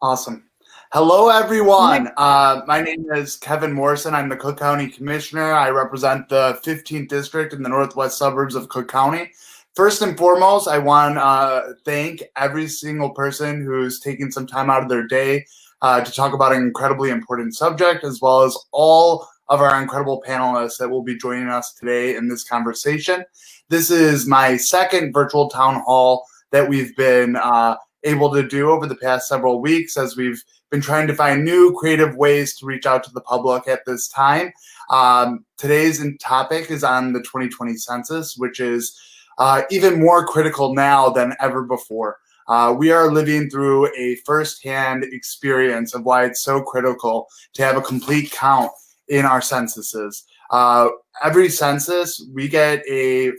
Awesome. Hello, Oh my, everyone. My name is Kevin Morrison. I'm the Cook County Commissioner. I represent the 15th District in the Northwest Suburbs of Cook County. First and foremost, I want to thank every single person who's taking some time out of their day to talk about an incredibly important subject, as well as all of our incredible panelists that will be joining us today in this conversation. This is my second virtual town hall that we've been able to do over the past several weeks as we've been trying to find new creative ways to reach out to the public at this time. Today's topic is on the 2020 census, which is even more critical now than ever before. We are living through a firsthand experience of why it's so critical to have a complete count in our censuses. Every census, we get a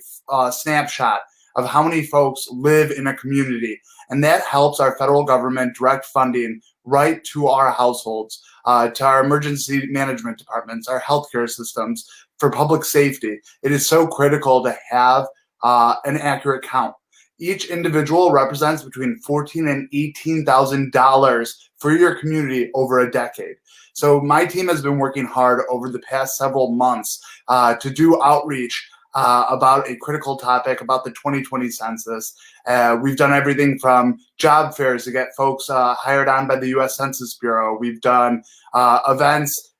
snapshot of how many folks live in a community, and that helps our federal government direct funding right to our households, to our emergency management departments, our healthcare systems, for public safety. It is so critical to have an accurate count. Each individual represents between $14,000 and $18,000 for your community over a decade. So my team has been working hard over the past several months to do outreach about a critical topic about the 2020 census. We've done everything from job fairs to get folks hired on by the U.S. Census Bureau. We've done events.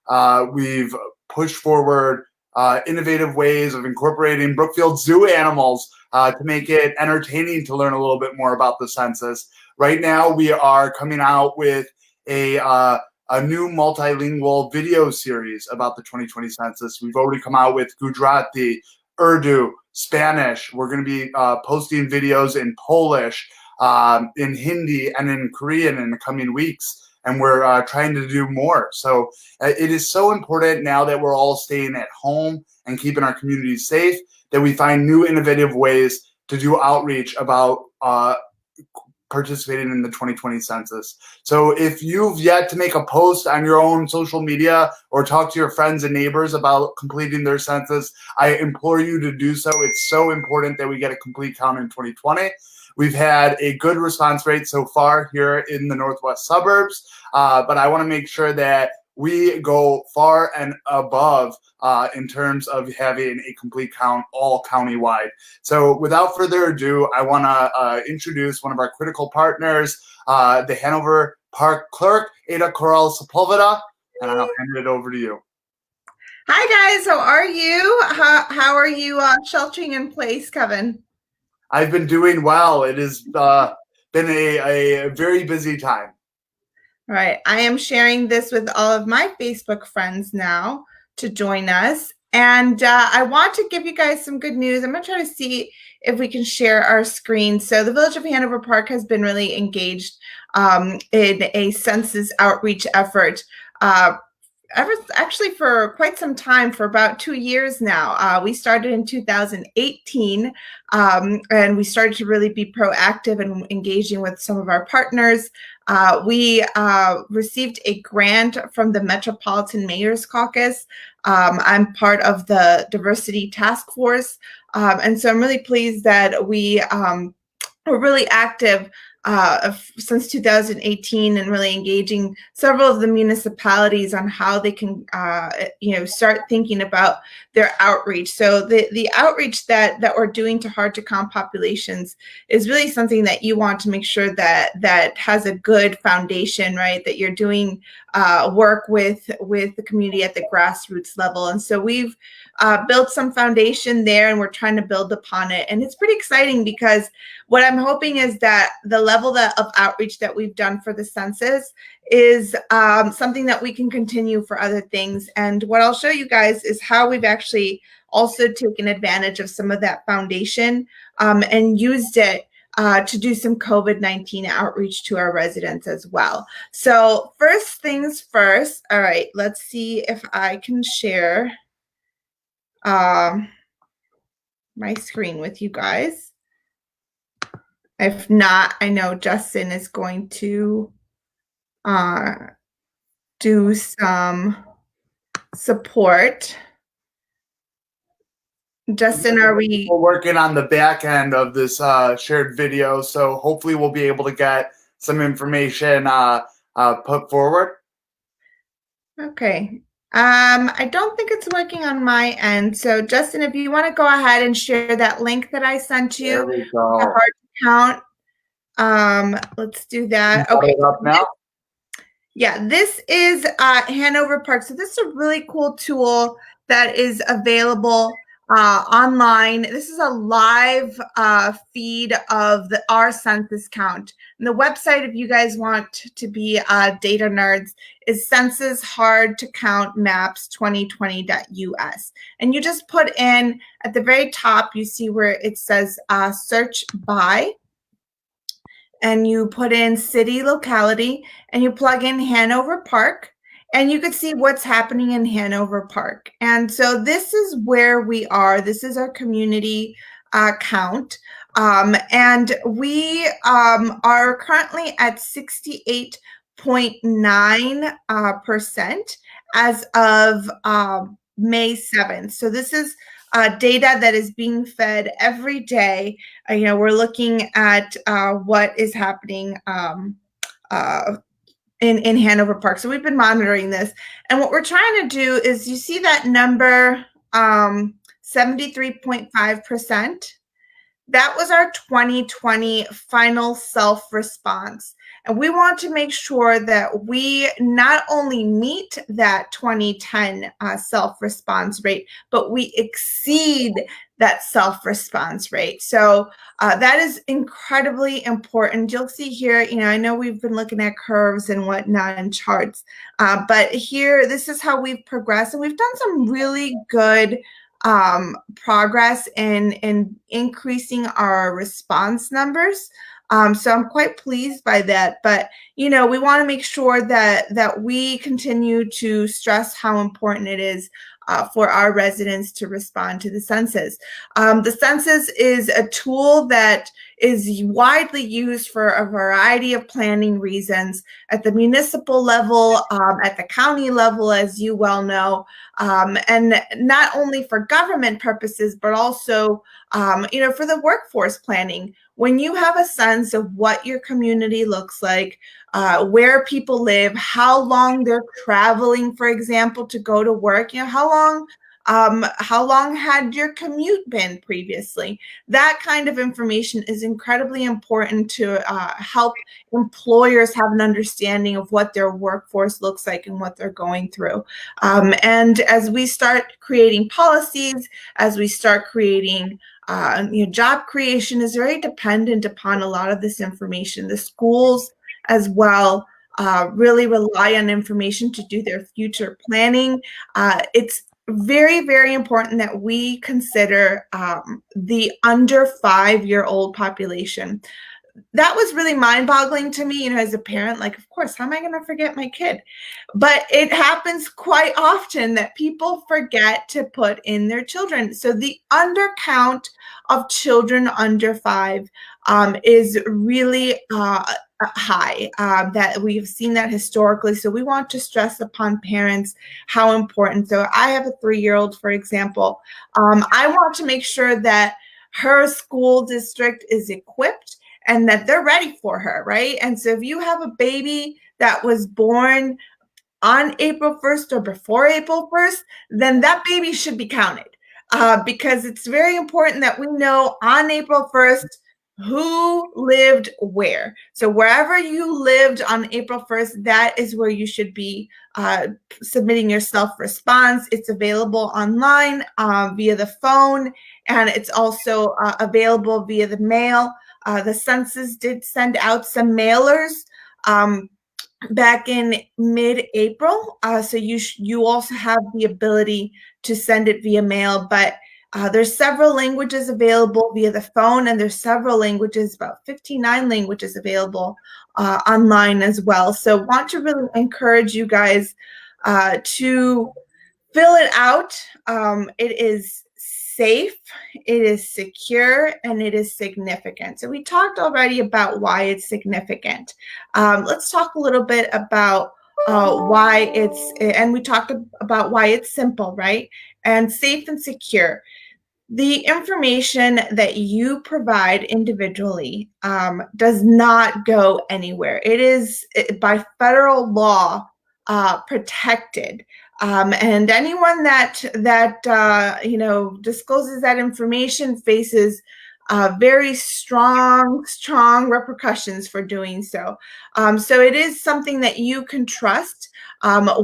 We've pushed forward innovative ways of incorporating Brookfield Zoo animals to make it entertaining to learn a little bit more about the census. Right now, we are coming out with a new multilingual video series about the 2020 census. We've already come out with Gujarati, Urdu, Spanish. We're going to be posting videos in Polish, in Hindi, and in Korean in the coming weeks. And we're trying to do more. So it is so important now that we're all staying at home and keeping our communities safe that we find new innovative ways to do outreach about participating in the 2020 census. So if you've yet to make a post on your own social media or talk to your friends and neighbors about completing their census, I implore you to do so. It's so important that we get a complete count in 2020. We've had a good response rate so far here in the Northwest Suburbs, but I want to make sure that we go far and above in terms of having a complete count all countywide. So without further ado, I want to introduce one of our critical partners, the Hanover Park Clerk, Eira Corral Sepulveda, and I'll hand it over to you. Hi guys, how are you? How are you sheltering in place, Kevin? I've been doing well. It has been a very busy time. All right, I am sharing this with all of my Facebook friends now to join us. And I want to give you guys some good news. I'm going to try to see if we can share our screen. So the Village of Hanover Park has been really engaged in a census outreach effort actually for quite some time, for about 2 years now. We started in 2018, and we started to really be proactive and engaging with some of our partners. We received a grant from the Metropolitan Mayor's Caucus. I'm part of the Diversity Task Force, and so I'm really pleased that we were really active since 2018 and really engaging several of the municipalities on how they can start thinking about their outreach. So the outreach that we're doing to hard to count populations is really something that you want to make sure that has a good foundation, right? That you're doing work with the community at the grassroots level. And so we've built some foundation there, and we're trying to build upon it. And it's pretty exciting because what I'm hoping is that the level of outreach that we've done for the census is something that we can continue for other things. And what I'll show you guys is how we've actually also taken advantage of some of that foundation and used it to do some COVID-19 outreach to our residents as well. So first things first. All right, let's see if I can share my screen with you guys. If not, I know Justin is going to do some support. Justin, are we? We're working on the back end of this shared video, so hopefully we'll be able to get some information put forward. Okay. I don't think it's working on my end. So Justin, if you want to go ahead and share that link that I sent you, There we go. the hard to count. Let's do that. Got Okay. it up now. Yeah, this is Hanover Park. So this is a really cool tool that is available online. This is a live feed of our census count. And the website, if you guys want to be data nerds, is Census Hard to Count Maps 2020.us. And you just put in at the very top, you see where it says search by. And you put in city locality and you plug in Hanover Park and you can see what's happening in Hanover Park. And so this is where we are. This is our community count. And we are currently at 68.9% as of May 7th. So this is data that is being fed every day. We're looking at what is happening in Hanover Park. So we've been monitoring this. And what we're trying to do is, you see that number, 73.5%. That was our 2020 final self-response. And we want to make sure that we not only meet that 2010 self-response rate, but we exceed that self-response rate. So that is incredibly important. You'll see here, I know we've been looking at curves and whatnot and charts, but here, this is how we've progressed. And we've done some really good progress in increasing our response numbers. So I'm quite pleased by that. But, we want to make sure that we continue to stress how important it is for our residents to respond to the census. The census is a tool that is widely used for a variety of planning reasons at the municipal level, at the county level, as you well know, and not only for government purposes, but also, for the workforce planning. When you have a sense of what your community looks like, where people live, how long they're traveling, for example, to go to work, how long had your commute been previously? That kind of information is incredibly important to help employers have an understanding of what their workforce looks like and what they're going through. And as we start creating policies, as we start creating job creation is very dependent upon a lot of this information. The schools as well really rely on information to do their future planning. It's very, very important that we consider the under 5-year-old population. That was really mind-boggling to me, as a parent, like, of course, how am I going to forget my kid? But it happens quite often that people forget to put in their children. So the undercount of children under 5 is really high, that we've seen that historically. So we want to stress upon parents how important. So I have a 3-year-old, for example. I want to make sure that her school district is equipped and that they're ready for her, right? And so if you have a baby that was born on April 1st or before April 1st, then that baby should be counted because it's very important that we know on April 1st who lived where. So wherever you lived on April 1st, that is where you should be submitting your self-response. It's available online via the phone, and it's also available via the mail. The census did send out some mailers back in mid-April. So you also have the ability to send it via mail, but there's several languages available via the phone, and there's several languages, about 59 languages available online as well. So want to really encourage you guys to fill it out. It is safe, it is secure, and it is significant. So we talked already about why it's significant. Let's talk a little bit about why and we talked about why it's simple, right? And safe and secure. the information that you provide individually does not go anywhere. It is by federal law protected, and anyone that discloses that information faces very strong repercussions for doing so. So it is something that you can trust.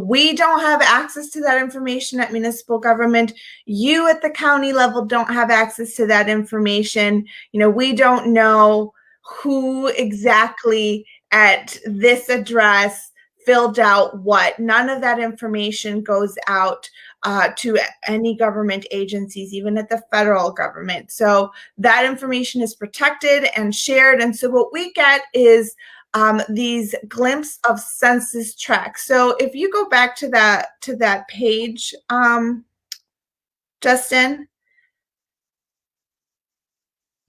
We don't have access to that information at municipal government. You at the county level don't have access to that information. We don't know who exactly at this address filled out what. None of that information goes out to any government agencies, even at the federal government. So that information is protected and shared. And so what we get is these glimpses of census tracts. So if you go back to that page, Justin,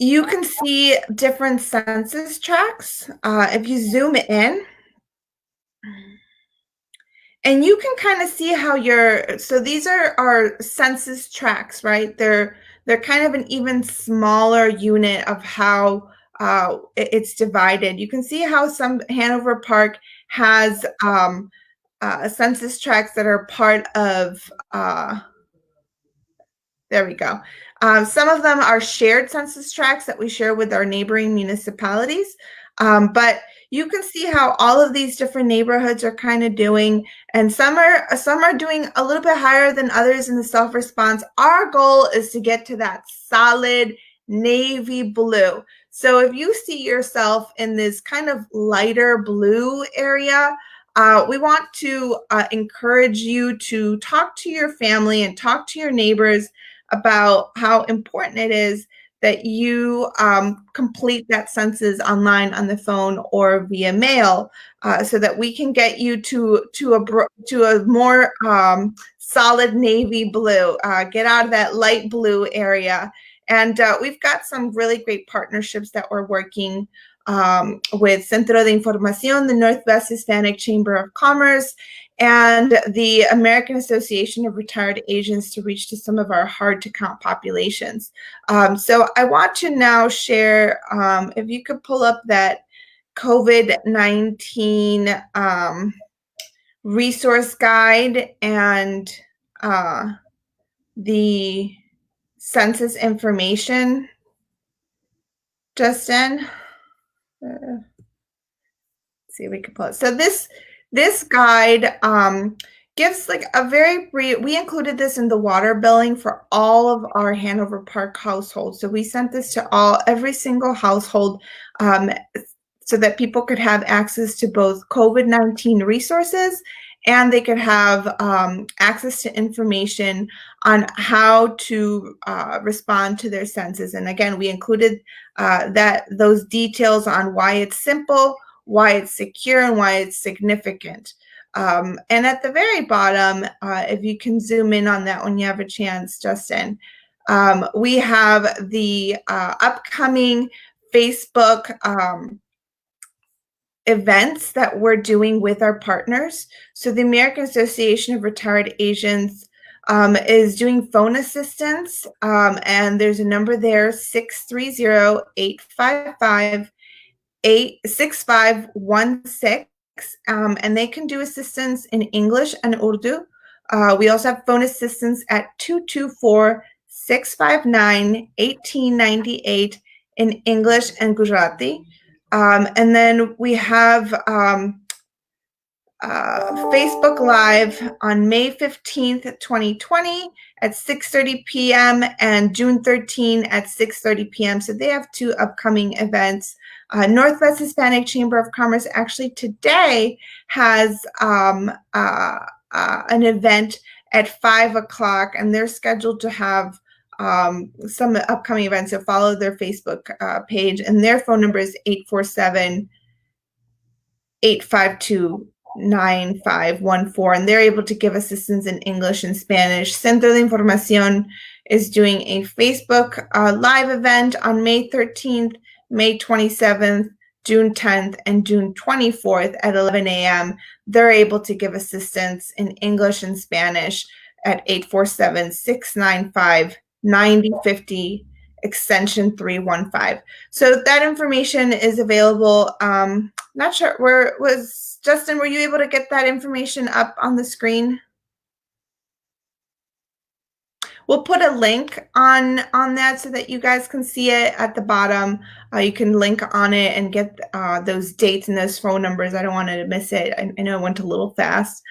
you can see different census tracts. If you zoom in, and you can kind of see how so these are our census tracts, right? They're kind of an even smaller unit of how it's divided. You can see how some Hanover Park has census tracts that are part of, there we go. Some of them are shared census tracts that we share with our neighboring municipalities. But you can see how all of these different neighborhoods are kind of doing, and some are doing a little bit higher than others in the self-response. Our goal is to get to that solid navy blue. So if you see yourself in this kind of lighter blue area, we want to encourage you to talk to your family and talk to your neighbors about how important it is that you complete that census online on the phone or via mail, so that we can get you to a more solid navy blue, get out of that light blue area. And we've got some really great partnerships that we're working with Centro de Información, the Northwest Hispanic Chamber of Commerce, and the American Association of Retired Agents to reach to some of our hard-to-count populations. So I want to now share, if you could pull up that COVID-19 resource guide and the census information, Justin. See if we can pull it. So this guide gives like a very brief, we included this in the water billing for all of our Hanover Park households. So we sent this to every single household so that people could have access to both COVID-19 resources, and they could have access to information on how to respond to their census. And again, we included those details on why it's simple, why it's secure, and why it's significant. And at the very bottom, if you can zoom in on that when you have a chance, Justin, we have the upcoming Facebook events that we're doing with our partners. So the American Association of Retired Agents is doing phone assistance, and there's a number there, 630-855-6516, and they can do assistance in English and Urdu. We also have phone assistance at 224-659-1898 in English and Gujarati. And then we have Facebook Live on May 15th, 2020 at 6:30 p.m. and June 13 at 6:30 p.m. So they have two upcoming events. Northwest Hispanic Chamber of Commerce actually today has an event at 5 o'clock, and they're scheduled to have some upcoming events. So follow their Facebook page, and their phone number is 847-852-9514, and they're able to give assistance in English and Spanish. Centro de Información is doing a Facebook live event on May 13th, May 27th, June 10th, and June 24th at 11 a.m. They're able to give assistance in English and Spanish at 847-695 9050 extension 315. So that information is available. Not sure where was Justin, were you able to get that information up on the screen? We'll put a link on that so that you guys can see it at the bottom. You can link on it and get those dates and those phone numbers. I don't want to miss it. I know it went a little fast.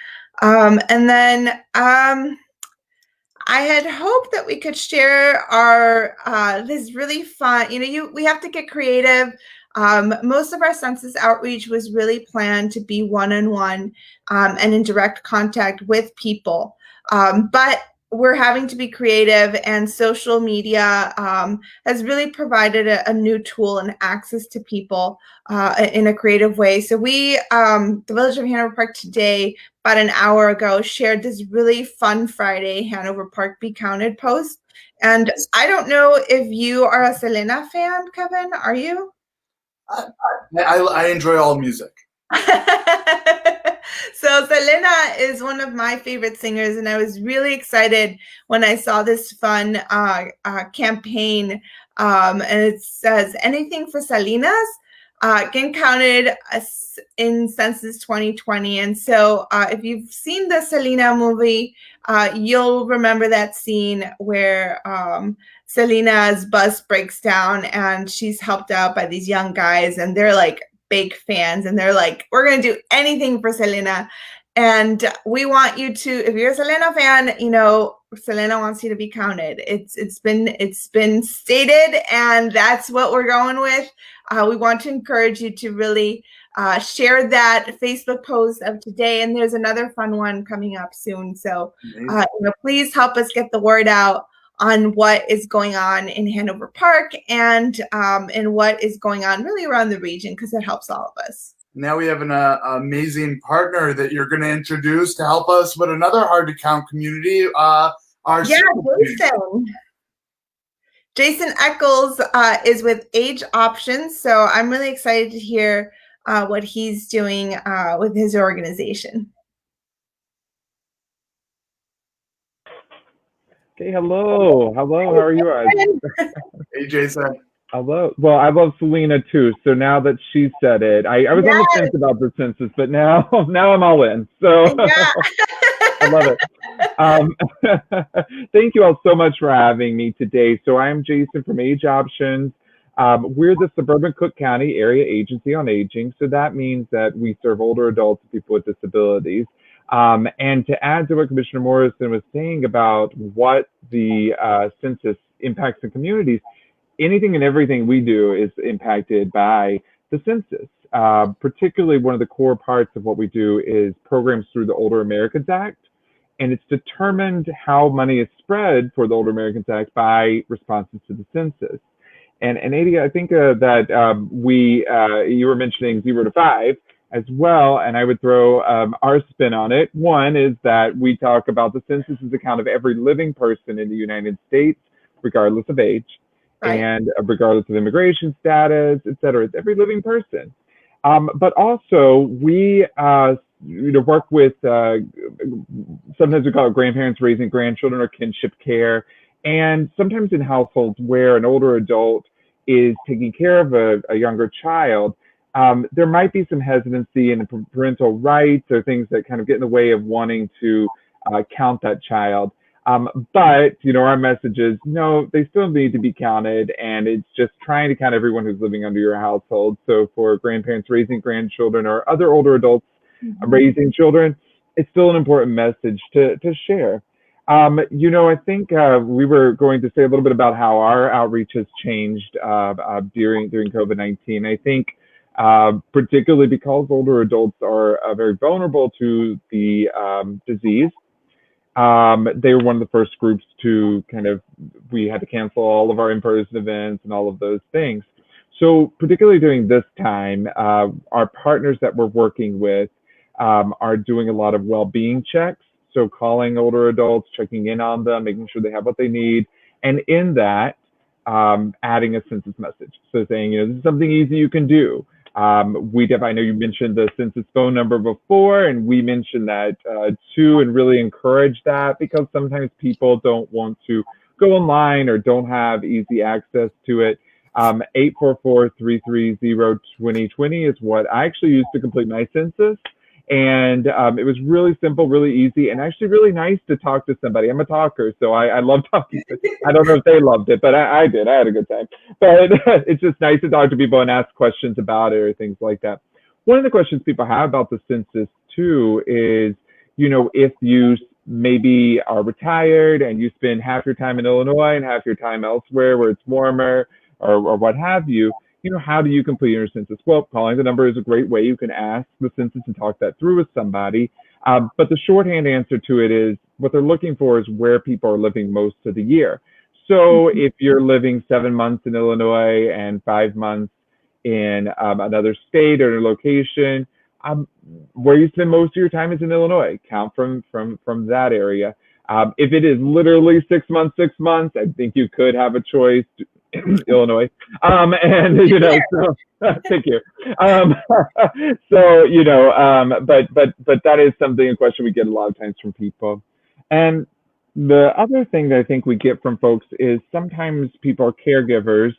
And then I had hoped that we could share our this really fun. We have to get creative. Most of our census outreach was really planned to be one-on-one and in direct contact with people, but we're having to be creative, and social media has really provided a new tool and access to people in a creative way. So we, the Village of Hanover Park today, about an hour ago, shared this really fun Friday Hanover Park Be Counted post. And I don't know if you are a Selena fan, Kevin. Are you? I enjoy all music. So Selena is one of my favorite singers, and I was really excited when I saw this fun campaign, and it says anything for Salinas, getting counted in Census 2020. And so if you've seen the Selena movie, you'll remember that scene where Selena's bus breaks down and she's helped out by these young guys, and they're like big fans, and they're like, we're going to do anything for Selena. And we want you to, if you're a Selena fan, Selena wants you to be counted. It's been stated, and that's what we're going with. We want to encourage you to really share that Facebook post of today, and there's another fun one coming up soon. So please help us get the word out on what is going on in Hanover Park and what is going on really around the region, because it helps all of us. Now we have an amazing partner that you're going to introduce to help us with another hard-to-count community. Jason Eccles is with Age Options, so I'm really excited to hear what he's doing with his organization. Okay, hello, how are you guys? Hey, Jason. Hello. Well, I love Selena too. So now that she said it, I was on the fence about the census, but now I'm all in. So I love it. Thank you all so much for having me today. So I'm Jason from Age Options. We're the Suburban Cook County Area Agency on Aging. So that means that we serve older adults and people with disabilities. And to add to what Commissioner Morrison was saying about what the census impacts in communities, anything and everything we do is impacted by the census. Particularly one of the core parts of what we do is programs through the Older Americans Act. And it's determined how money is spread for the Older Americans Act by responses to the census. And Ada, I think that you were mentioning 0 to 5 as well, and I would throw our spin on it. One is that we talk about the census as a count of every living person in the United States, regardless of age, right, and regardless of immigration status, et cetera. It's every living person. But also we work with, sometimes we call it grandparents raising grandchildren or kinship care. And sometimes in households where an older adult is taking care of a younger child, there might be some hesitancy in parental rights or things that kind of get in the way of wanting to count that child. But, our message is, no, they still need to be counted, and it's just trying to count everyone who's living under your household. So for grandparents raising grandchildren or other older adults raising children, it's still an important message to share. I think we were going to say a little bit about how our outreach has changed during COVID-19. I think particularly because older adults are very vulnerable to the disease. They were one of the first groups to we had to cancel all of our in-person events and all of those things. So particularly during this time, our partners that we're working with are doing a lot of well-being checks. So calling older adults, checking in on them, making sure they have what they need. And in that, adding a census message. So saying, this is something easy you can do. I know you mentioned the census phone number before, and we mentioned that too, and really encourage that, because sometimes people don't want to go online or don't have easy access to it, 844-330-2020 is what I actually used to complete my census. And it was really simple, really easy, and actually really nice to talk to somebody. I'm a talker, so I love talking. I don't know if they loved it, but I did. I had a good time. But it's just nice to talk to people and ask questions about it or things like that. One of the questions people have about the census, too, is, you know, if you maybe are retired and you spend half your time in Illinois and half your time elsewhere where it's warmer or what have you, you know, how do you complete your census? Well, calling the number is a great way. You can ask the census and talk that through with somebody. But the shorthand answer to it is what they're looking for is where people are living most of the year. So if you're living 7 months in Illinois and 5 months in another state or location, where you spend most of your time is in Illinois. Count from that area. If it is literally 6 months, I think you could have a choice. Illinois, and you know, so thank you. So you know, but that is something, a question we get a lot of times from people. And the other thing that I think we get from folks is sometimes people are caregivers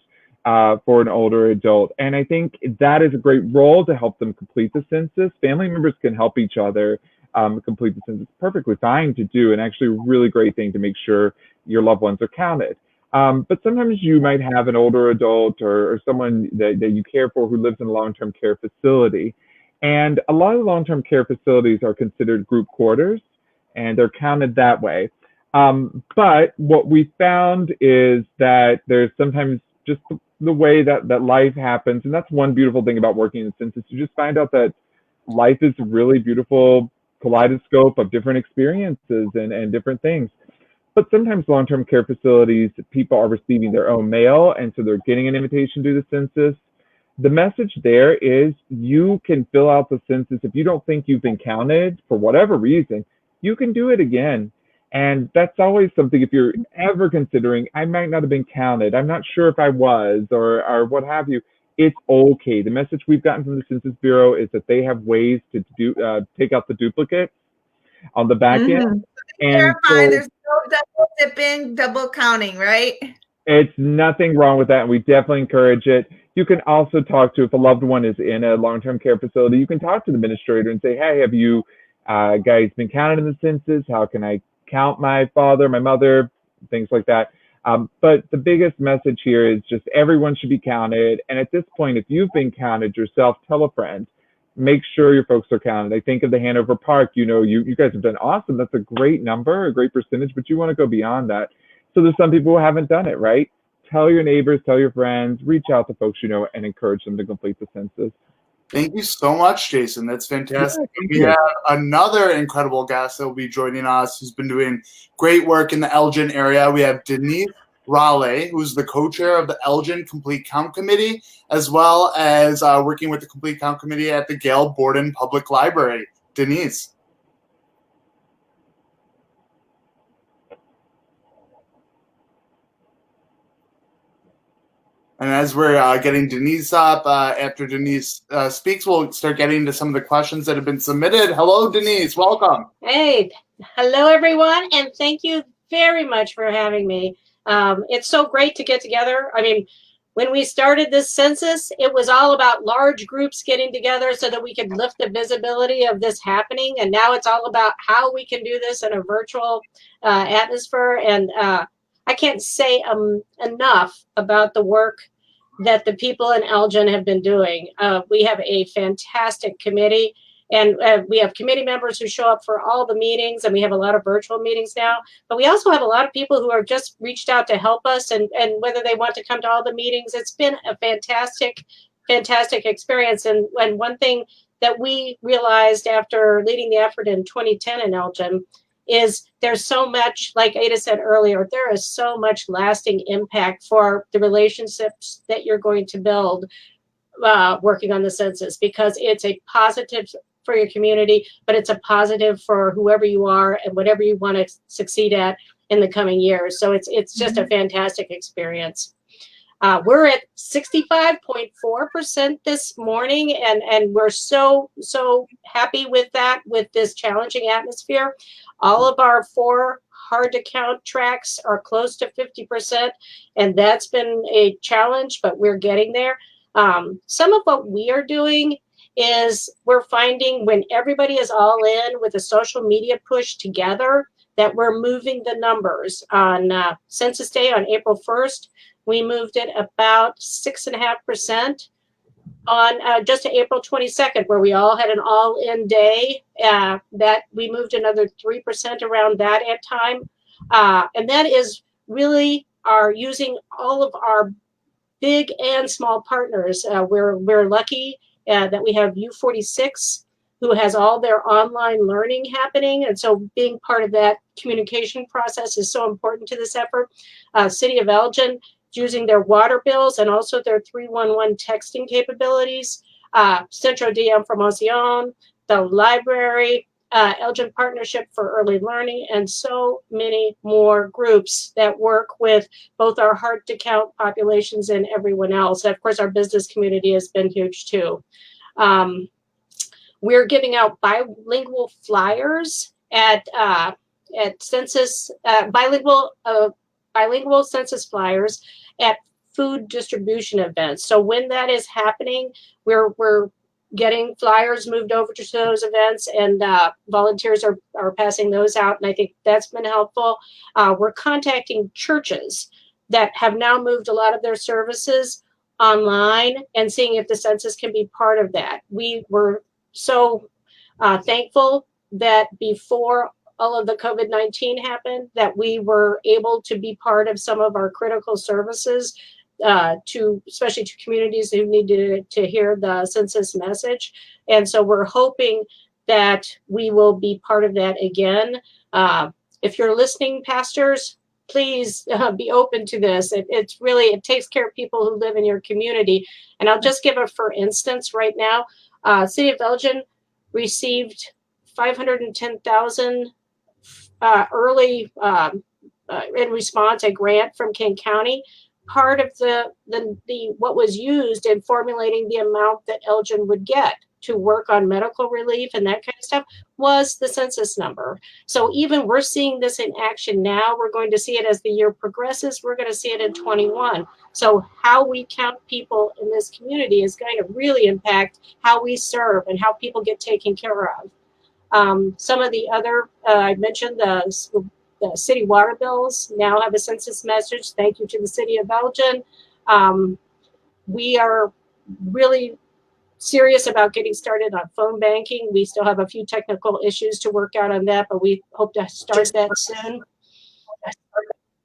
for an older adult, and I think that is a great role to help them complete the census. Family members can help each other complete the census. Perfectly fine to do, and actually a really great thing to make sure your loved ones are counted. But sometimes you might have an older adult or someone that you care for who lives in a long-term care facility. And a lot of long-term care facilities are considered group quarters, and they're counted that way. But what we found is that there's sometimes just the way that life happens. And that's one beautiful thing about working in census. You just find out that life is a really beautiful kaleidoscope of different experiences and different things. But sometimes long-term care facilities, people are receiving their own mail, and so they're getting an invitation to the census. The message there is you can fill out the census. If you don't think you've been counted for whatever reason, you can do it again. And that's always something, if you're ever considering, I might not have been counted, I'm not sure if I was, or what have you, it's okay. The message we've gotten from the Census Bureau is that they have ways to take out the duplicate on the back end. And so, there's no double dipping, double counting, right? It's nothing wrong with that, and we definitely encourage it. You can also talk to, if a loved one is in a long-term care facility, you can talk to the administrator and say, hey, have you guys been counted in the census? How can I count my father, my mother, things like that. But the biggest message here is just everyone should be counted. And at this point, if you've been counted yourself, tell a friend. Make sure your folks are counted. I think of the Hanover Park, you know, you guys have done awesome. That's a great number, a great percentage, but you want to go beyond that. So there's some people who haven't done it, right? Tell your neighbors, tell your friends, reach out to folks you know, and encourage them to complete the census. Thank you so much, Jason. That's fantastic. Yeah, we have another incredible guest that will be joining us who's been doing great work in the Elgin area. We have Denise Raleigh, who's the co-chair of the Elgin Complete Count Committee, as well as working with the Complete Count Committee at the Gail Borden Public Library. Denise. And as we're getting Denise up, after Denise speaks, we'll start getting to some of the questions that have been submitted. Hello, Denise. Welcome. Hey. Hello, everyone. And thank you very much for having me. It's so great to get together. I mean, when we started this census, it was all about large groups getting together so that we could lift the visibility of this happening. And now it's all about how we can do this in a virtual atmosphere. And I can't say enough about the work that the people in Elgin have been doing. We have a fantastic committee, and we have committee members who show up for all the meetings, and we have a lot of virtual meetings now. But we also have a lot of people who have just reached out to help us, and whether they want to come to all the meetings. It's been a fantastic experience. And one thing that we realized after leading the effort in 2010 in Elgin is there's so much, like Ada said earlier, there is so much lasting impact for the relationships that you're going to build working on the census, because it's a positive for your community, but it's a positive for whoever you are and whatever you want to succeed at in the coming years. So it's just a fantastic experience. We're at 65.4% this morning, and we're so happy with that, with this challenging atmosphere. All of our 4 hard to count tracts are close to 50%, and that's been a challenge, but we're getting there. Some of what we are doing is we're finding when everybody is all in with a social media push together, that we're moving the numbers. On Census Day on April 1st, we moved it about 6.5%. On just April 22nd, where we all had an all-in day, that we moved another 3% around that at time. And that is really using all of our big and small partners. We're lucky that we have U46, who has all their online learning happening. And so being part of that communication process is so important to this effort. City of Elgin, using their water bills and also their 311 texting capabilities. Centro de Información, the library, Elgin Partnership for Early Learning, and so many more groups that work with both our hard to count populations and everyone else. And of course, our business community has been huge too. We're giving out bilingual flyers at Census, bilingual census flyers at food distribution events. So when that is happening, we're getting flyers moved over to those events, and volunteers are passing those out, and I think that's been helpful. We're contacting churches that have now moved a lot of their services online and seeing if the census can be part of that. We were so thankful that before all of the COVID-19 happened, that we were able to be part of some of our critical services especially to communities who needed to hear the census message. And so we're hoping that we will be part of that again. If you're listening, pastors, please be open to this. It takes care of people who live in your community. And I'll just give a for instance right now. City of Elgin received $510,000 early in response, a grant from King County. Part of the what was used in formulating the amount that Elgin would get to work on medical relief and that kind of stuff was the census number. So even we're seeing this in action now. We're going to see it as the year progresses. We're going to see it in 21. So how we count people in this community is going to really impact how we serve and how people get taken care of. Some of the other, I mentioned the city water bills now have a census message. Thank you to the City of Elgin. We are really serious about getting started on phone banking. We still have a few technical issues to work out on that, but we hope to start that soon.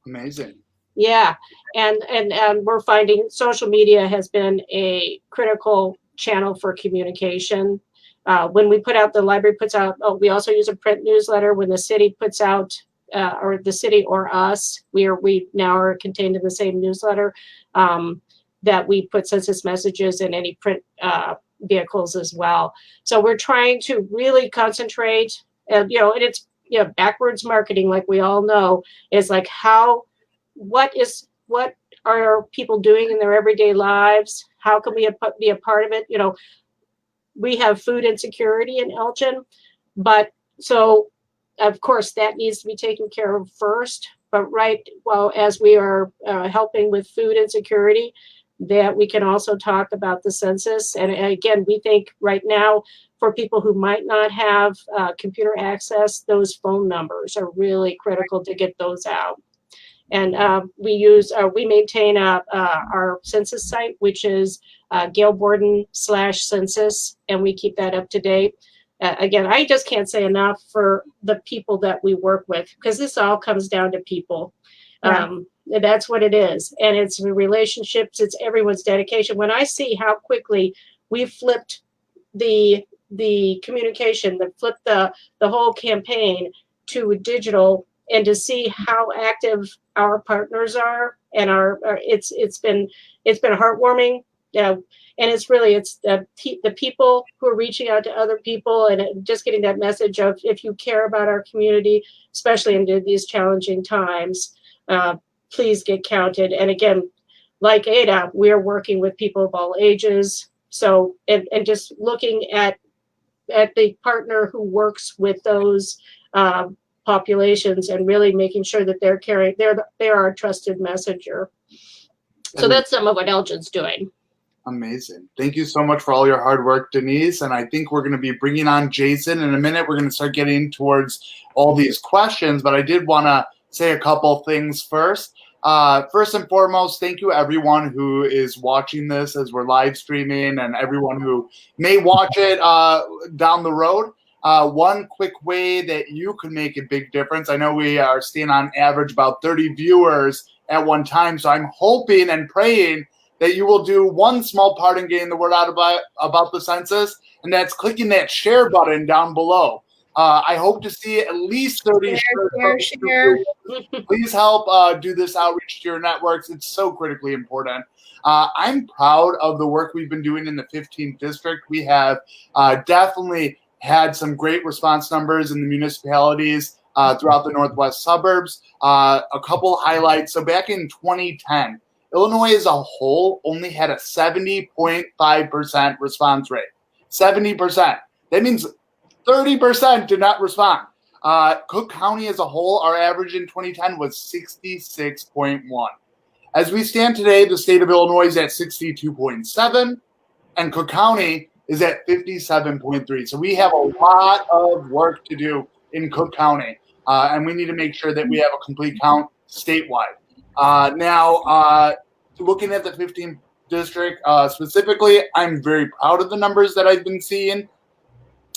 Amazing. Yeah, and we're finding social media has been a critical channel for communication. When we put out, the library puts out, we also use a print newsletter. When the city puts out, or the city or us, we now are contained in the same newsletter, that we put census messages in any print vehicles as well. So we're trying to really concentrate, and it's backwards marketing, like we all know, is like what are people doing in their everyday lives? How can we be a part of it? We have food insecurity in Elgin, but so of course that needs to be taken care of first. But as we are helping with food insecurity, that we can also talk about the census. And again, we think right now for people who might not have computer access, those phone numbers are really critical to get those out. And we maintain our census site, which is Gail Borden /census, and we keep that up to date. Again, I just can't say enough for the people that we work with, because this all comes down to people. Yeah. That's what it is. And it's relationships, it's everyone's dedication. When I see how quickly we flipped the communication, flipped the whole campaign to digital, and to see how active our partners are, and it's been heartwarming. Yeah. And it's the people who are reaching out to other people, and just getting that message of, if you care about our community, especially in these challenging times, please get counted. And again, like Ada, we're working with people of all ages. So, and just looking at the partner who works with those populations and really making sure that they're our trusted messenger. So that's some of what Elgin's doing. Amazing. Thank you so much for all your hard work, Denise. And I think we're going to be bringing on Jason in a minute. We're going to start getting towards all these questions, but I did want to say a couple things first. First and foremost, thank you everyone who is watching this as we're live streaming and everyone who may watch it down the road. One quick way that you could make a big difference. I know we are seeing on average about 30 viewers at one time. So I'm hoping and praying that you will do one small part in getting the word out about the census, and that's clicking that share button down below. I hope to see at least 30 shares. Please help do this outreach to your networks. It's so critically important. I'm proud of the work we've been doing in the 15th district. We have definitely had some great response numbers in the municipalities throughout the Northwest suburbs. A couple highlights. So back in 2010, Illinois as a whole only had a 70.5% response rate. 70%. That means 30% did not respond. Cook County as a whole, our average in 2010 was 66.1. As we stand today, the state of Illinois is at 62.7, and Cook County is at 57.3. So we have a lot of work to do in Cook County, and we need to make sure that we have a complete count statewide. Now, looking at the 15th district specifically, I'm very proud of the numbers that I've been seeing.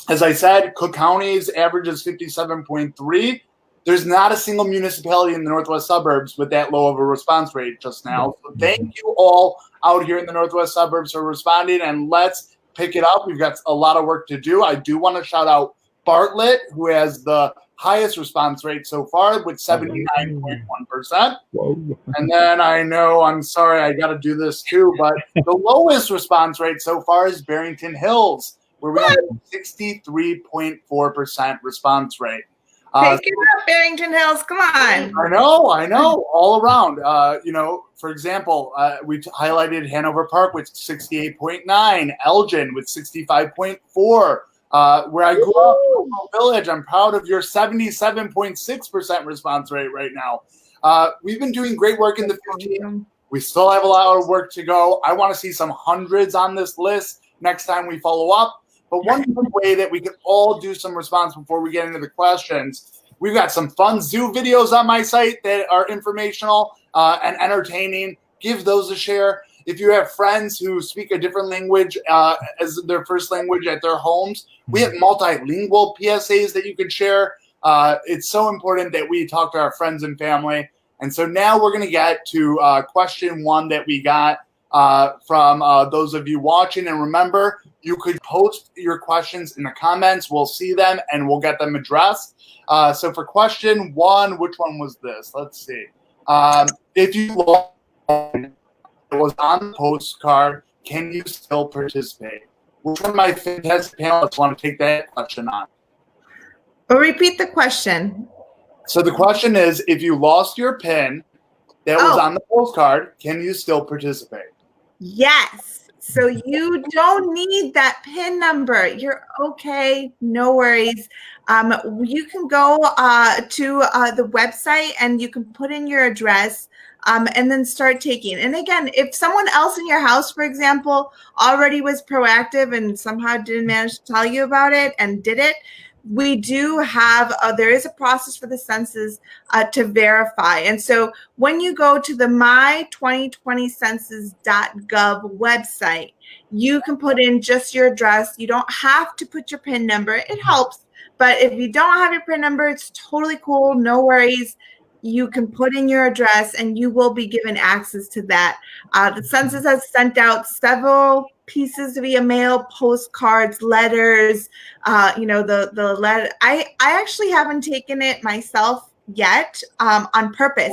As I said, Cook County's average is 57.3. There's not a single municipality in the Northwest suburbs with that low of a response rate just now. So thank you all out here in the Northwest suburbs for responding, and let's pick it up. We've got a lot of work to do. I do want to shout out Bartlett, who has the highest response rate so far with 79.1%. And then I'm sorry, I got to do this too, but the lowest response rate so far is Barrington Hills, where we have a 63.4% response rate. Take it up, Barrington Hills. Come on. I know. All around. For example, we highlighted Hanover Park with 68.9, Elgin with 65.4. Where I grew up, Village, I'm proud of your 77.6% response rate right now. We've been doing great work in the 15. We still have a lot of work to go. I want to see some hundreds on this list next time we follow up. But one good way that we can all do some response before we get into the questions, we've got some fun zoo videos on my site that are informational and entertaining. Give those a share. If you have friends who speak a different language as their first language at their homes, we have multilingual PSAs that you can share. It's so important that we talk to our friends and family. And so now we're going to get to question one that we got from those of you watching. And remember, you could post your questions in the comments. We'll see them and we'll get them addressed. So for question one, which one was this? Let's see. If you was on the postcard, can you still participate? Which one of my fantastic panelists want to take that question on? Or repeat the question. So the question is, if you lost your PIN that was on the postcard, can you still participate? Yes. So you don't need that PIN number. You're okay. No worries. You can go to the website and you can put in your address and then start taking. And again, if someone else in your house, for example, already was proactive and somehow didn't manage to tell you about it and did it, we do have, there is a process for the census to verify. And so when you go to the my2020census.gov website, you can put in just your address. You don't have to put your PIN number. It helps. But if you don't have your PIN number, it's totally cool. No worries. You can put in your address and you will be given access to that. The census has sent out several pieces via mail, postcards, letters, the letter. I actually haven't taken it myself yet on purpose.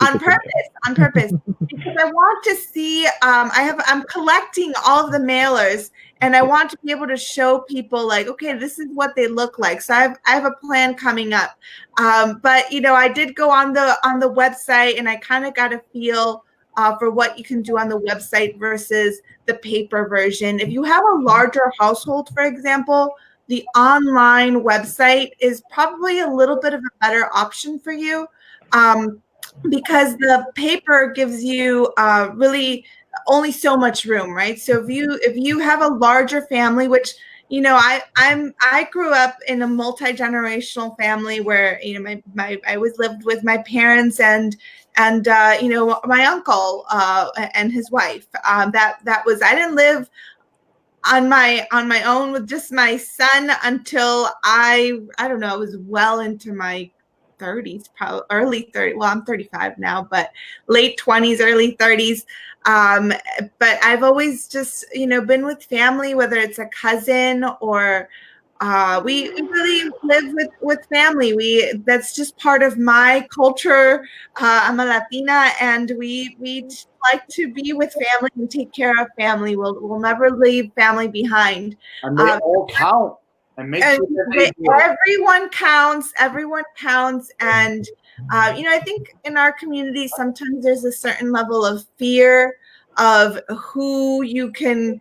On purpose, because I want to see, I'm collecting all of the mailers and I want to be able to show people like, okay, this is what they look like. So I have a plan coming up. But I did go on the website and I kind of got a feel for what you can do on the website versus the paper version. If you have a larger household, for example, the online website is probably a little bit of a better option for you, because the paper gives you really only so much room, right? So if you have a larger family, which I grew up in a multi-generational family where I always lived with my parents and my uncle and his wife. That was, I didn't live on my own with just my son until I don't know, I was well into my 30s, probably early 30s. Well, I'm 35 now, but late 20s, early 30s. But I've always just, been with family, whether it's a cousin or we really live with family. That's just part of my culture. I'm a Latina, and we like to be with family and take care of family. We'll never leave family behind. And they all count. And make sure that everyone counts. Everyone counts. And, I think in our community, sometimes there's a certain level of fear of who you can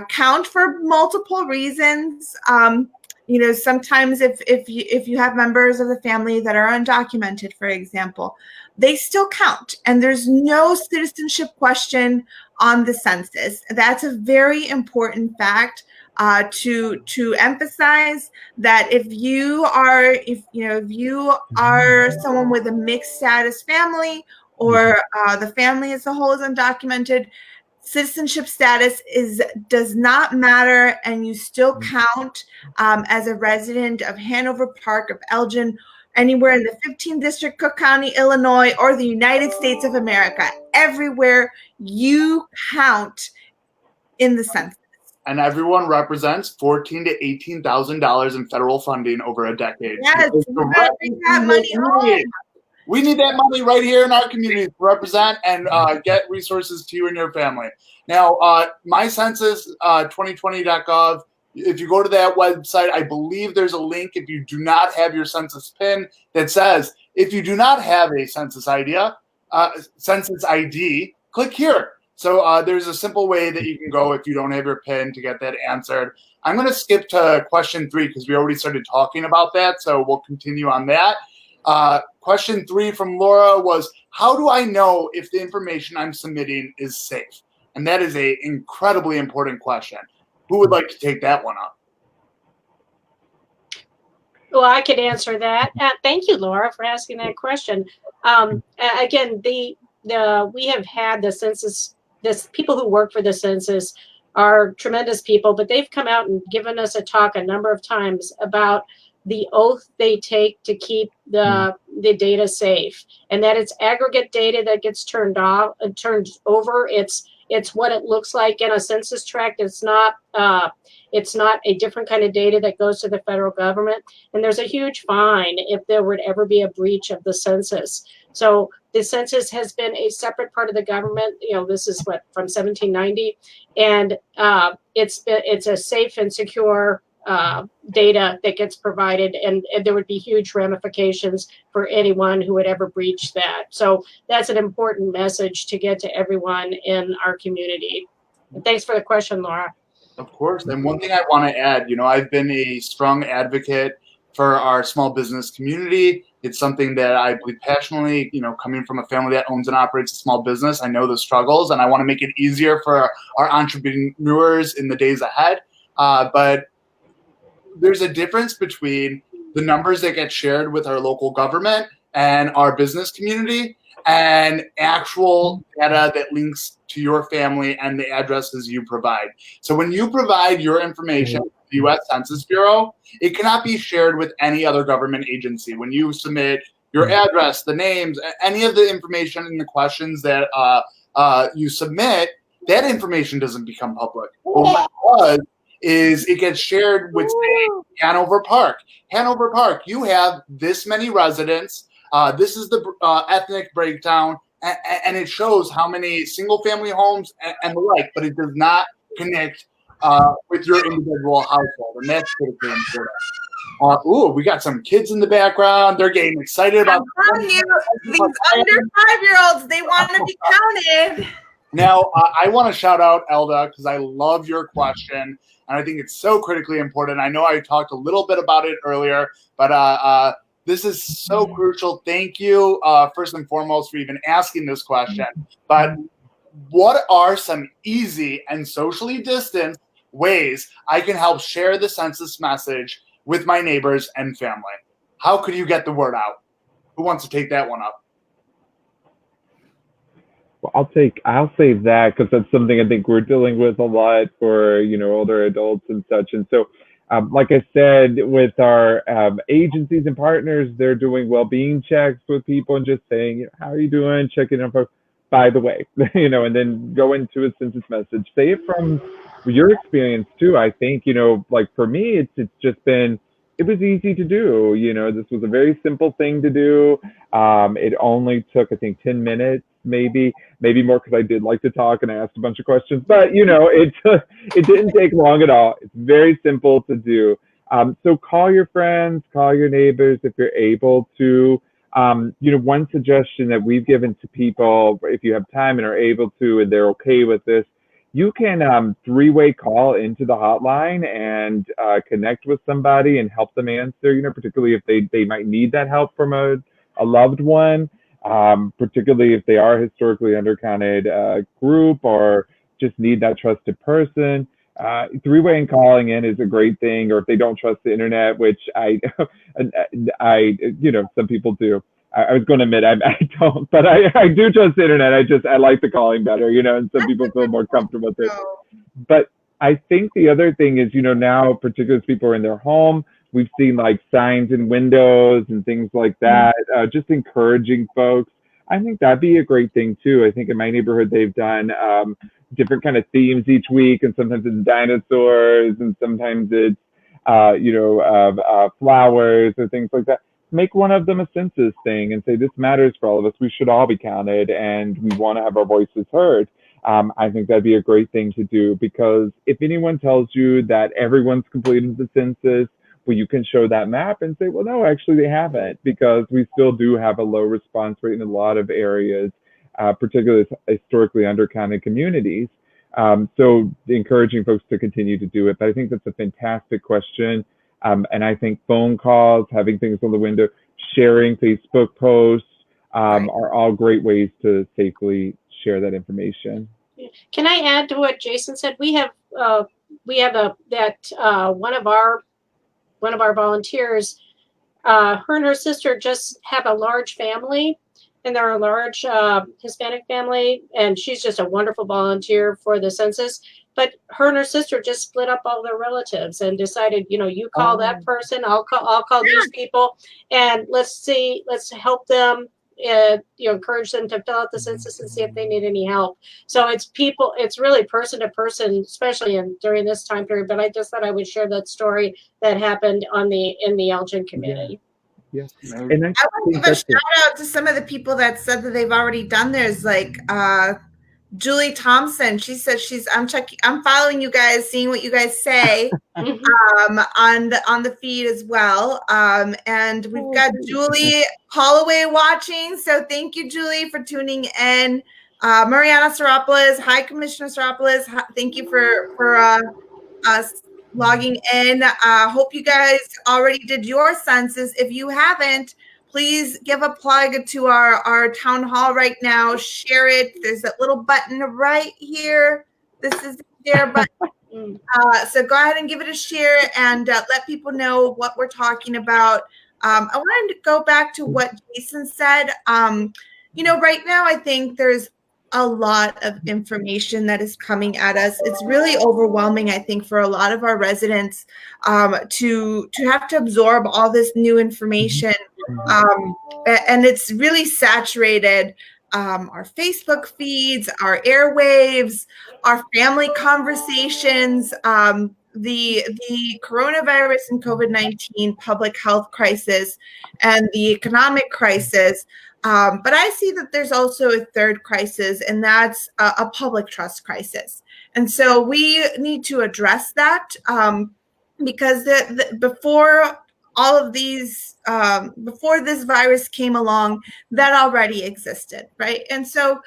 count for multiple reasons. Sometimes if you have members of the family that are undocumented, for example, they still count. And there's no citizenship question on the census. That's a very important fact. To emphasize that if you are someone with a mixed status family, or the family as a whole is undocumented, citizenship status does not matter, and you still count as a resident of Hanover Park, of Elgin, anywhere in the 15th District, Cook County, Illinois, or the United States of America. Everywhere you count in the census. And everyone represents $14,000 to $18,000 in federal funding over a decade. Yes, we need that money right here in our community to represent and get resources to you and your family. Now, mycensus2020.gov, if you go to that website, I believe there's a link if you do not have your census PIN that says, if you do not have a census ID, click here. So there's a simple way that you can go if you don't have your PIN to get that answered. I'm going to skip to question 3 because we already started talking about that, so we'll continue on that. Question 3 from Laura was, how do I know if the information I'm submitting is safe? And that is an incredibly important question. Who would like to take that one up? Well, I could answer that. Thank you, Laura, for asking that question. Again, we have had the census. People who work for the census are tremendous people, but they've come out and given us a talk a number of times about the oath they take to keep the data safe, and that it's aggregate data that gets turned over. It's what it looks like in a census tract. It's not a different kind of data that goes to the federal government. And there's a huge fine if there would ever be a breach of the census. So the census has been a separate part of the government. This is from 1790, and it's a safe and secure data that gets provided, and there would be huge ramifications for anyone who would ever breach that. So that's an important message to get to everyone in our community. And thanks for the question, Laura. Of course. And one thing I want to add, I've been a strong advocate for our small business community. It's something that I believe passionately, coming from a family that owns and operates a small business, I know the struggles, and I want to make it easier for our entrepreneurs in the days ahead. But there's a difference between the numbers that get shared with our local government and our business community and actual data that links to your family and the addresses you provide. So when you provide your information to the U.S. Census Bureau, it cannot be shared with any other government agency. When you submit your address, the names, any of the information in the questions that you submit, that information doesn't become public. What it does is it gets shared with, say, Hanover Park. Hanover Park, you have this many residents. This is the ethnic breakdown, and it shows how many single-family homes and the like, but it does not connect with your individual household, and that's critically important. We got some kids in the background. They're getting excited about. I'm telling you, these under 5-year-olds, they want to be counted. Now, I want to shout out Elda because I love your question, and I think it's so critically important. I know I talked a little bit about it earlier, but this is so crucial. Thank you, first and foremost, for even asking this question. But what are some easy and socially distant ways I can help share the census message with my neighbors and family? How could you get the word out? Who wants to take that one up? Well, I'll say that because that's something I think we're dealing with a lot for, older adults and such. And so, like I said, with our agencies and partners, they're doing well-being checks with people and just saying, how are you doing? Checking in for, by the way, and then go into a census message. Say it from your experience too. I think, like for me, it's just been, it was easy to do. This was a very simple thing to do. It only took, I think, 10 minutes, maybe more, because I did like to talk and I asked a bunch of questions, but it didn't take long at all. It's very simple to do. So call your friends, call your neighbors if you're able to. One suggestion that we've given to people, if you have time and are able to, and they're okay with this, you can three-way call into the hotline and connect with somebody and help them answer, particularly if they might need that help from a loved one, particularly if they are historically undercounted group or just need that trusted person. Three-way and calling in is a great thing, or if they don't trust the internet, which I some people do. I was going to admit I don't, but I do trust the internet. I like the calling better, and some people feel more comfortable with it. But I think the other thing is, now, particularly as people are in their home, we've seen like signs in windows and things like that, just encouraging folks. I think that'd be a great thing too. I think in my neighborhood, they've done different kind of themes each week, and sometimes it's dinosaurs and sometimes it's, flowers or things like that. Make one of them a census thing and say, this matters for all of us. We should all be counted and we want to have our voices heard. I think that'd be a great thing to do, because if anyone tells you that everyone's completed the census, well, you can show that map and say, well, no, actually they haven't, because we still do have a low response rate in a lot of areas, particularly historically undercounted communities. So encouraging folks to continue to do it. But I think that's a fantastic question. And I think phone calls, having things on the window, sharing Facebook posts are all great ways to safely share that information. Can I add to what Jason said? We have one of our volunteers, her and her sister just have a large family, and they're a large Hispanic family, and she's just a wonderful volunteer for the census. But her and her sister just split up all their relatives and decided, you call that person, I'll call these people, and let's help them, encourage them to fill out the census and see if they need any help. So it's really person to person, especially during this time period. But I just thought I would share that story that happened in the Elgin community. Yes. And I want to give a shout out to some of the people that said that they've already done theirs, like Julie Thompson. She says I'm following you guys, seeing what you guys say on the feed as well. And we've got Julie Holloway watching. So thank you, Julie, for tuning in. Mariana Seropoulos, hi, Commissioner Seropoulos. Thank you for us logging in. Hope you guys already did your census. If you haven't, please give a plug to our town hall right now. Share it. There's that little button right here. This is the share button. So go ahead and give it a share and let people know what we're talking about. I wanted to go back to what Jason said. Right now I think there's a lot of information that is coming at us. It's really overwhelming, I think, for a lot of our residents to have to absorb all this new information. And it's really saturated our Facebook feeds, our airwaves, our family conversations, the coronavirus and COVID-19 public health crisis, and the economic crisis. But I see that there's also a third crisis, and that's a public trust crisis. And so we need to address that because before all of these, before this virus came along, that already existed, right? And so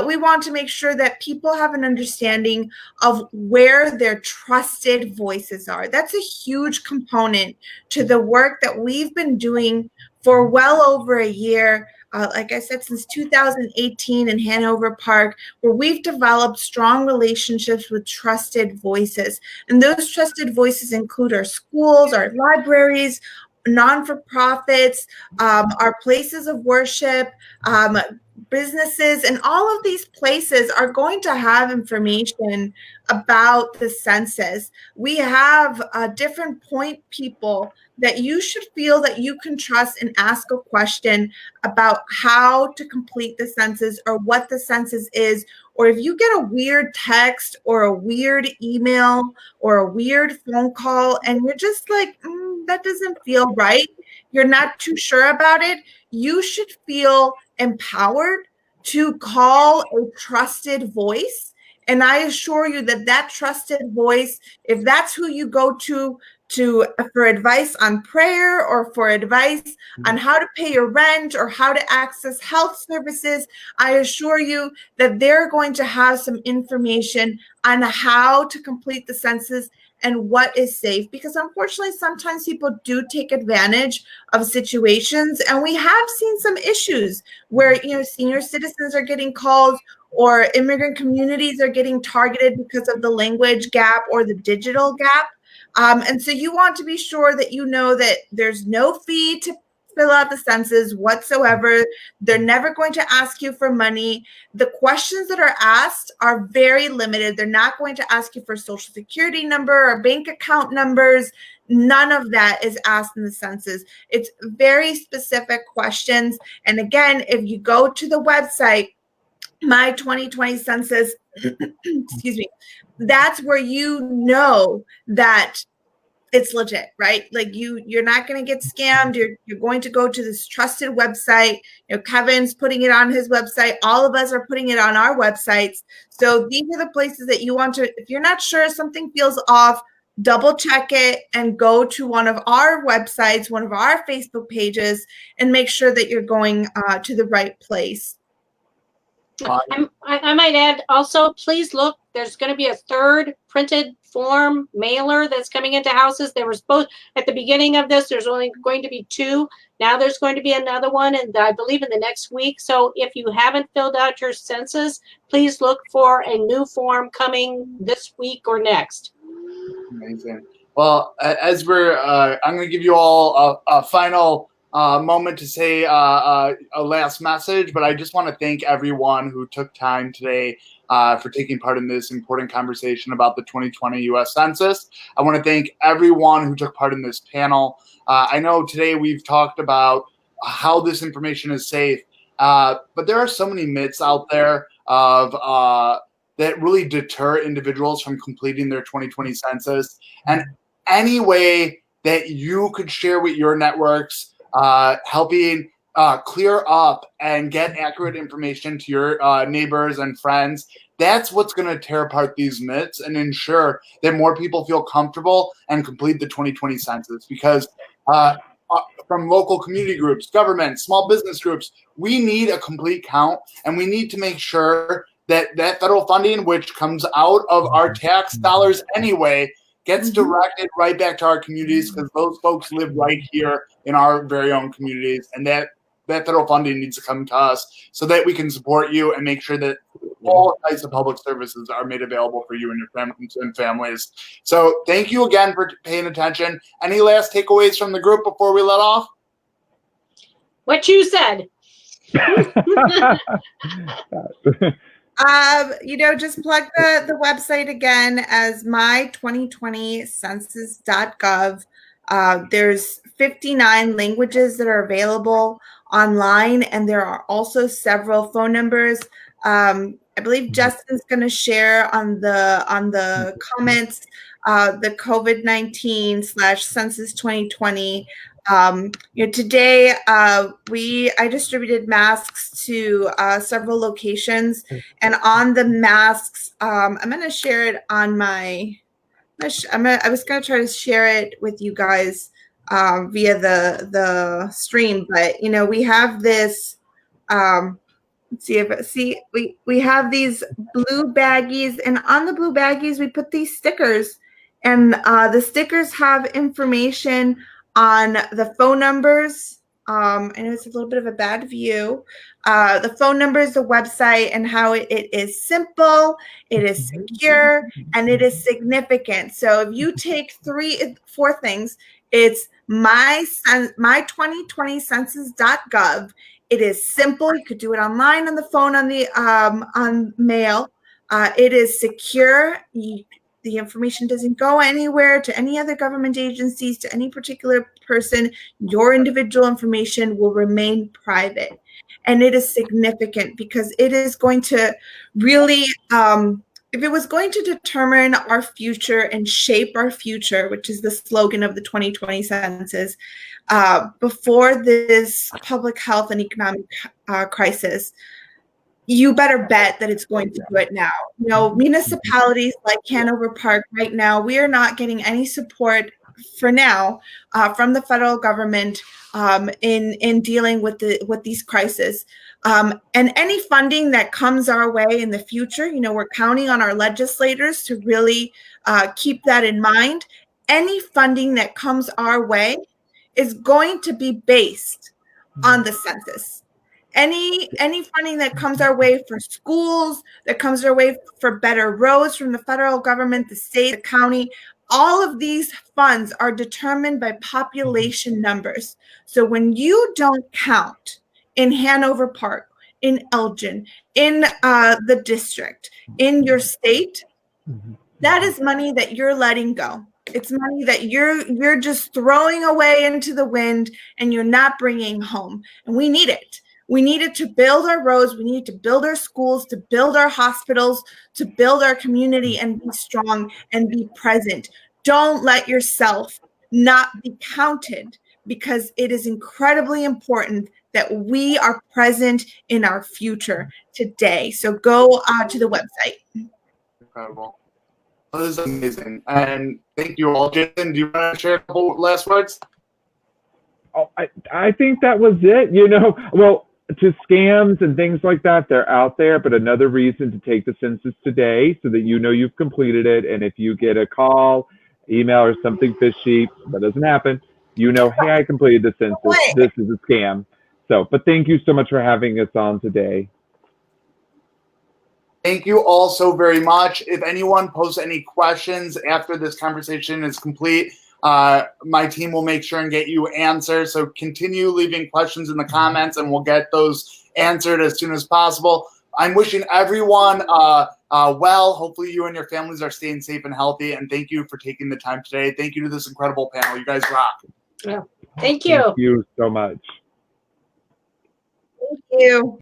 we want to make sure that people have an understanding of where their trusted voices are. That's a huge component to the work that we've been doing for well over a year. Like I said, since 2018 in Hanover Park, where we've developed strong relationships with trusted voices. And those trusted voices include our schools, our libraries, non-for-profits, our places of worship, businesses, and all of these places are going to have information about the census. We have different point people that you should feel that you can trust and ask a question about how to complete the census or what the census is. Or if you get a weird text or a weird email or a weird phone call and you're just like, that doesn't feel right, you're not too sure about it, you should feel empowered to call a trusted voice. And I assure you that that trusted voice, if that's who you go to for advice on prayer or for advice on how to pay your rent or how to access health services, I assure you that they're going to have some information on how to complete the census and what is safe. Because unfortunately, sometimes people do take advantage of situations, and we have seen some issues where, you know, senior citizens are getting called or immigrant communities are getting targeted because of the language gap or the digital gap. And so you want to be sure that you know that there's no fee to fill out the census whatsoever. They're never going to ask you for money. The questions that are asked are very limited. They're not going to ask you for social security number or bank account numbers. None of that is asked in the census. It's very specific questions. And again, if you go to the website, My 2020 Census, excuse me, that's where you know that it's legit, right? Like you're not going to get scammed. You're going to go to this trusted website. You know, Kevin's putting it on his website. All of us are putting it on our websites. So these are the places that you want to, if you're not sure something feels off, double check it and go to one of our websites, one of our Facebook pages, and make sure that you're going to the right place. I might add also, please look, there's going to be a third printed form mailer that's coming into houses. There was both at the beginning of this, there's only going to be 2. Now there's going to be another one, and I believe in the next week. So if you haven't filled out your census, please look for a new form coming this week or next. Amazing. Well, as we're, I'm going to give you all a final moment to say a last message, but I just want to thank everyone who took time today for taking part in this important conversation about the 2020 U.S. Census. I want to thank everyone who took part in this panel. I know today we've talked about how this information is safe, but there are so many myths out there of that really deter individuals from completing their 2020 census. And any way that you could share with your networks, helping clear up and get accurate information to your neighbors and friends, that's what's going to tear apart these myths and ensure that more people feel comfortable and complete the 2020 census. Because from local community groups, government, small business groups, we need a complete count, and we need to make sure that federal funding, which comes out of our tax dollars anyway, gets directed right back to our communities, because those folks live right here in our very own communities, and that federal funding needs to come to us so that we can support you and make sure that all types of public services are made available for you and your families. So thank you again for paying attention. Any last takeaways from the group before we let off? What you said. Just plug the website again as my2020census.gov. There's 59 languages that are available online, and there are also several phone numbers. I believe Justin's going to share on the comments the COVID-19/Census 2020. Today I distributed masks to several locations, and on the masks, I'm going to share it on my. I was going to try to share it with you guys via the stream, but we have this. We have these blue baggies, and on the blue baggies we put these stickers, and the stickers have information on the phone numbers. I know it's a little bit of a bad view. The phone numbers, the website, and how it is simple, it is secure, and it is significant. So if you take 4 things, it's my2020census.gov. It is simple. You could do it online, on the phone, on mail. It is secure. The information doesn't go anywhere to any other government agencies, to any particular person. Your individual information will remain private. And it is significant because it is going to really, if it was going to determine our future and shape our future, which is the slogan of the 2020 census, before this public health and economic crisis, you better bet that it's going to do it now. Municipalities like Hanover Park right now, we are not getting any support for now from the federal government in dealing with these crises. And any funding that comes our way in the future, we're counting on our legislators to really keep that in mind. Any funding that comes our way is going to be based on the census. Any funding that comes our way for schools, that comes our way for better roads from the federal government, the state, the county, all of these funds are determined by population numbers. So when you don't count in Hanover Park, in Elgin, in the district, in your state, that is money that you're letting go. It's money that you're just throwing away into the wind and you're not bringing home. And we need it. We need it to build our roads. We need to build our schools, to build our hospitals, to build our community and be strong and be present. Don't let yourself not be counted, because it is incredibly important that we are present in our future today. So go to the website. Incredible. Well, this is amazing. And thank you all. Jason, do you want to share a couple last words? Oh, I think that was it. Well, to scams and things like that, they're out there, but another reason to take the census today so that you've completed it. And if you get a call, email, or something fishy, that doesn't happen, hey, I completed the census. This is a scam. But thank you so much for having us on today. Thank you all so very much. If anyone posts any questions after this conversation is complete, my team will make sure and get you answers. So continue leaving questions in the comments and we'll get those answered as soon as possible. I'm wishing everyone well. Hopefully you and your families are staying safe and healthy. And thank you for taking the time today. Thank you to this incredible panel. You guys rock. Yeah. Thank you. Thank you so much. Thank you.